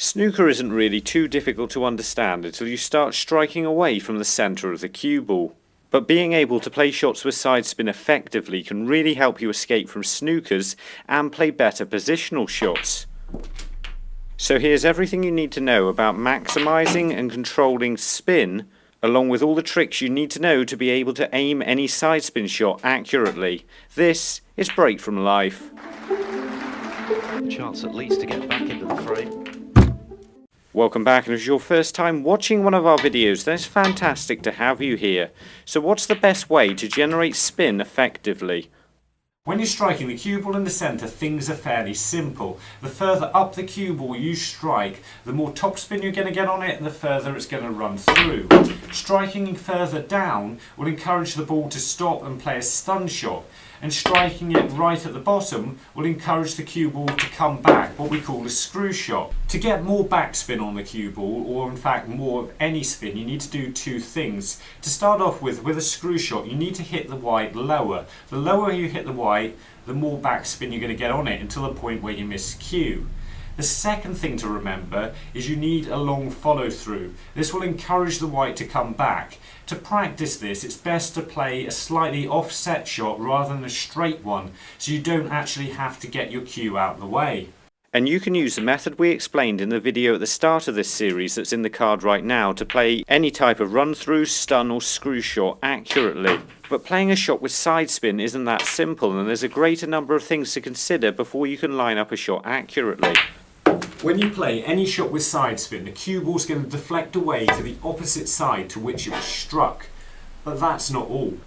Snooker isn't really too difficult to understand until you start striking away from the centre of the cue ball. But being able to play shots with sidespin effectively can really help you escape from snookers and play better positional shots. So here's everything you need to know about maximising and controlling spin, along with all the tricks you need to know to be able to aim any sidespin shot accurately. This is Break from Life. Chance at least to get back into the frame. Welcome back, and if it's your first time watching one of our videos, then it's fantastic to have you here. So what's the best way to generate spin effectively? When you're striking the cue ball in the centre, things are fairly simple. The further up the cue ball you strike, the more topspin you're going to get on it and the further it's going to run through. Striking further down will encourage the ball to stop and play a stun shot, and striking it right at the bottom will encourage the cue ball to come back, what we call a screw shot. To get more backspin on the cue ball, or in fact more of any spin, you need to do two things. To start off with a screw shot, you need to hit the white lower. The lower you hit the white, the more backspin you're going to get on it until the point where you miss cue. The second thing to remember is you need a long follow through. This will encourage the white to come back. To practice this, it's best to play a slightly offset shot rather than a straight one, so you don't actually have to get your cue out of the way. And you can use the method we explained in the video at the start of this series that's in the card right now to play any type of run through, stun or screw shot accurately. But playing a shot with sidespin isn't that simple, and there's a greater number of things to consider before you can line up a shot accurately. When you play any shot with sidespin, the cue ball's going to deflect away to the opposite side to which it was struck. But that's not all.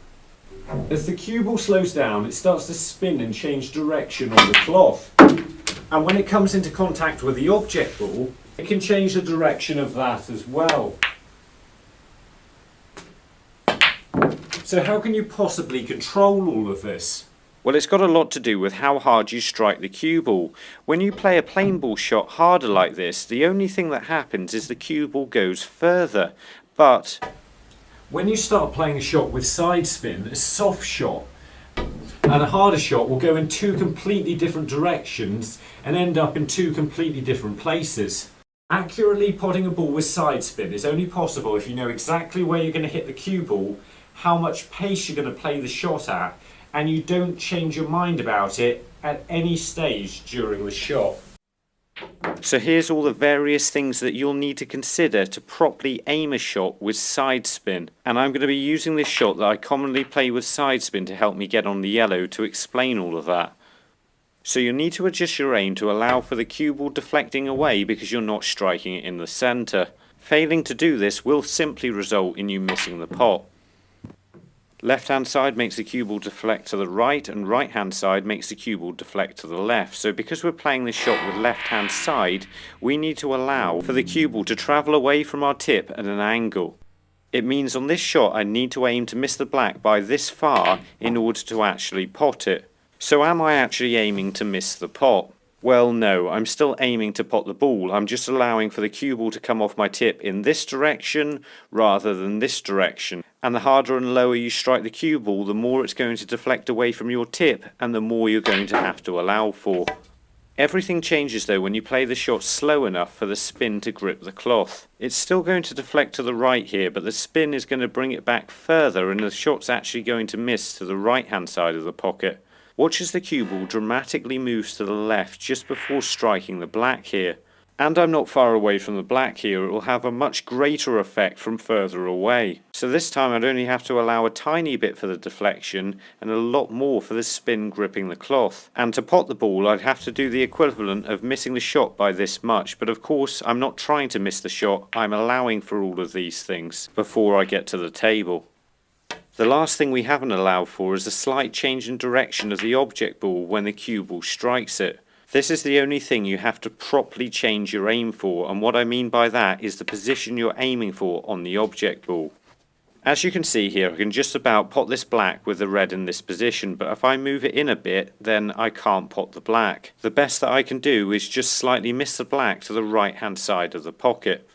As the cue ball slows down, it starts to spin and change direction on the cloth. And when it comes into contact with the object ball, it can change the direction of that as well. So how can you possibly control all of this? Well, it's got a lot to do with how hard you strike the cue ball. When you play a plain ball shot harder like this, the only thing that happens is the cue ball goes further. But when you start playing a shot with sidespin, a soft shot and a harder shot will go in two completely different directions and end up in two completely different places. Accurately potting a ball with sidespin is only possible if you know exactly where you're going to hit the cue ball, how much pace you're going to play the shot at, and you don't change your mind about it at any stage during the shot. So here's all the various things that you'll need to consider to properly aim a shot with sidespin. And I'm going to be using this shot that I commonly play with sidespin to help me get on the yellow to explain all of that. So you'll need to adjust your aim to allow for the cue ball deflecting away because you're not striking it in the centre. Failing to do this will simply result in you missing the pot. Left hand side makes the cue ball deflect to the right, and right hand side makes the cue ball deflect to the left. So because we're playing this shot with left hand side, we need to allow for the cue ball to travel away from our tip at an angle. It means on this shot I need to aim to miss the black by this far in order to actually pot it. So am I actually aiming to miss the pot? Well, no, I'm still aiming to pot the ball. I'm just allowing for the cue ball to come off my tip in this direction rather than this direction. And the harder and lower you strike the cue ball, the more it's going to deflect away from your tip and the more you're going to have to allow for. Everything changes though when you play the shot slow enough for the spin to grip the cloth. It's still going to deflect to the right here, but the spin is going to bring it back further and the shot's actually going to miss to the right hand side of the pocket. Watch as the cue ball dramatically moves to the left just before striking the black here. And I'm not far away from the black here, it will have a much greater effect from further away. So this time I'd only have to allow a tiny bit for the deflection and a lot more for the spin gripping the cloth. And to pot the ball I'd have to do the equivalent of missing the shot by this much, but of course I'm not trying to miss the shot, I'm allowing for all of these things before I get to the table. The last thing we haven't allowed for is a slight change in direction of the object ball when the cue ball strikes it. This is the only thing you have to properly change your aim for, and what I mean by that is the position you're aiming for on the object ball. As you can see here, I can just about pot this black with the red in this position, but if I move it in a bit, then I can't pot the black. The best that I can do is just slightly miss the black to the right hand side of the pocket.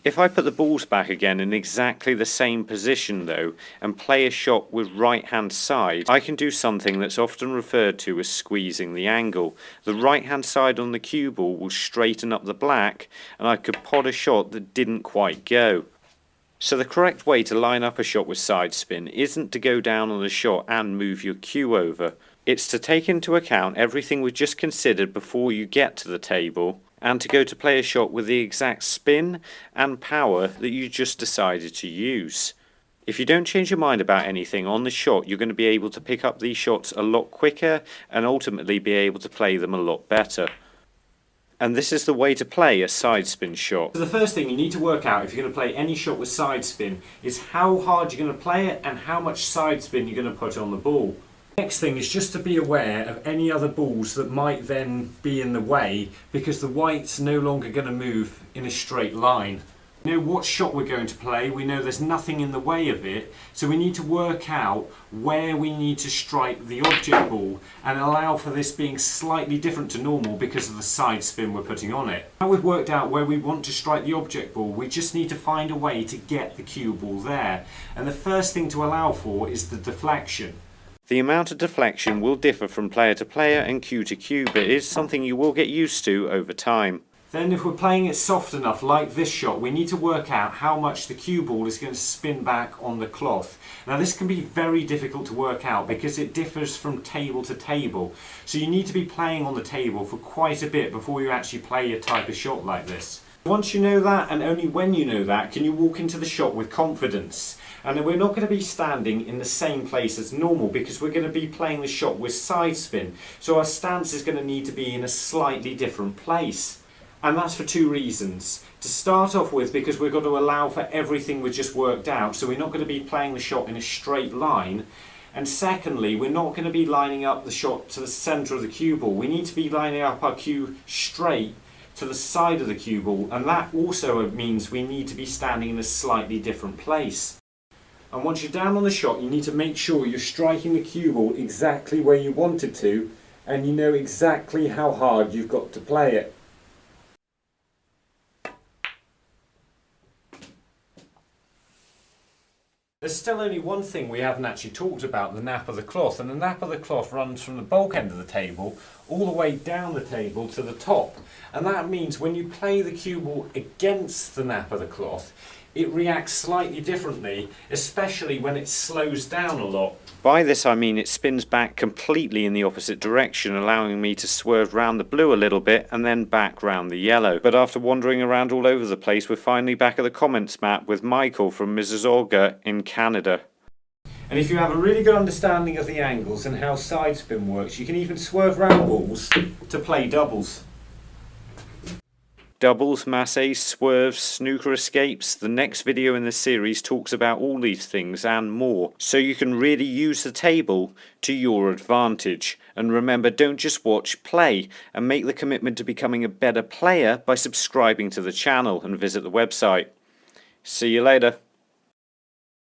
If I put the balls back again in exactly the same position though, and play a shot with right hand side, I can do something that's often referred to as squeezing the angle. The right hand side on the cue ball will straighten up the black, and I could pot a shot that didn't quite go. So the correct way to line up a shot with side spin isn't to go down on the shot and move your cue over. It's to take into account everything we've just considered before you get to the table, and to go to play a shot with the exact spin and power that you just decided to use. If you don't change your mind about anything on the shot, you're going to be able to pick up these shots a lot quicker and ultimately be able to play them a lot better. And this is the way to play a side spin shot. So the first thing you need to work out if you're going to play any shot with side spin is how hard you're going to play it and how much side spin you're going to put on the ball. Next thing is just to be aware of any other balls that might then be in the way, because the white's no longer going to move in a straight line. We know what shot we're going to play, we know there's nothing in the way of it, so we need to work out where we need to strike the object ball and allow for this being slightly different to normal because of the side spin we're putting on it. Now we've worked out where we want to strike the object ball, we just need to find a way to get the cue ball there. And the first thing to allow for is the deflection. The amount of deflection will differ from player to player and cue to cue, but it is something you will get used to over time. Then if we're playing it soft enough, like this shot, we need to work out how much the cue ball is going to spin back on the cloth. Now this can be very difficult to work out because it differs from table to table. So you need to be playing on the table for quite a bit before you actually play a type of shot like this. Once you know that, and only when you know that, can you walk into the shot with confidence. And we're not going to be standing in the same place as normal because we're going to be playing the shot with side spin. So our stance is going to need to be in a slightly different place. And that's for two reasons. To start off with, because we've got to allow for everything we've just worked out, so we're not going to be playing the shot in a straight line. And secondly, we're not going to be lining up the shot to the centre of the cue ball. We need to be lining up our cue straight to the side of the cue ball, and that also means we need to be standing in a slightly different place. And once you're down on the shot, you need to make sure you're striking the cue ball exactly where you want it to, and you know exactly how hard you've got to play it. There's still only one thing we haven't actually talked about, the nap of the cloth, and the nap of the cloth runs from the bulk end of the table all the way down the table to the top. And that means when you play the cue ball against the nap of the cloth, it reacts slightly differently, especially when it slows down a lot. By this I mean it spins back completely in the opposite direction, allowing me to swerve round the blue a little bit and then back round the yellow. But after wandering around all over the place, we're finally back at the comments map with Michael from Mississauga in Canada. And if you have a really good understanding of the angles and how side spin works, you can even swerve round balls to play doubles. Doubles, masses, swerves, snooker escapes. The next video in the series talks about all these things and more, so you can really use the table to your advantage. And remember, don't just watch, play, and make the commitment to becoming a better player by subscribing to the channel and visit the website. See you later.